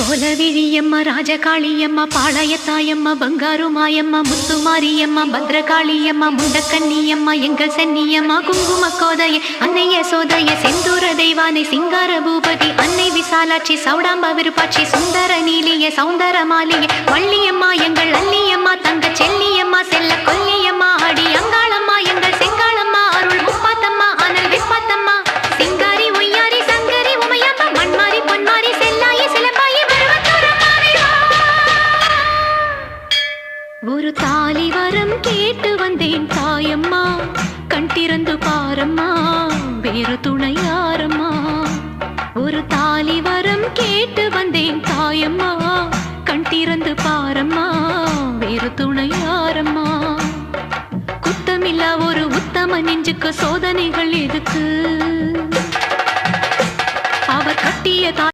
கோலவிழியம்மா ராஜகாளியம்மா பாளையத்தாயம்மா பங்காரு மாயம்மா முத்துமாரியம்மா பத்ரகாளியம்மா முண்டக்கன்னியம்மா எங்கள் சென்னியம்மா குங்கும கோதைய அன்னைய சோதைய செந்தூர தெய்வானை சிங்கார பூபதி அன்னை விசாலாட்சி சௌடாம்ப விருப்பாட்சி சுந்தர நீலிய சௌந்தர மாலிய வள்ளியம்மா எங்கள் அல்லியம்மா தங்க செல்லியம்மா செல்ல கொல்லியம்மா அடி அங்காளம்மா எங்கள் செங்காளம்மா அருள் முப்பாத்தம்மா அனல் விப்பாத்தம்மா சிங்காரி ஒய்யாரி சங்கரி உமையம்மா மண்மாரி பொன்மாரி செல்லாயி சிலம்பாயி ஒரு தாலி வரம் கேட்டு வந்தேன் தாயம்மா கண் திறந்து பாரம்மா வேறு துணை யாரம்மா ஒரு தாலி வரம் கேட்டு வந்தேன் தாயம்மா கண் திறந்து பாரம்மா வேறு துணை யாரம்மா குத்தமில்லா ஒரு உத்தம நெஞ்சுக்கு சோதனைகள் எதுக்கு அவர் கட்டிய தாய்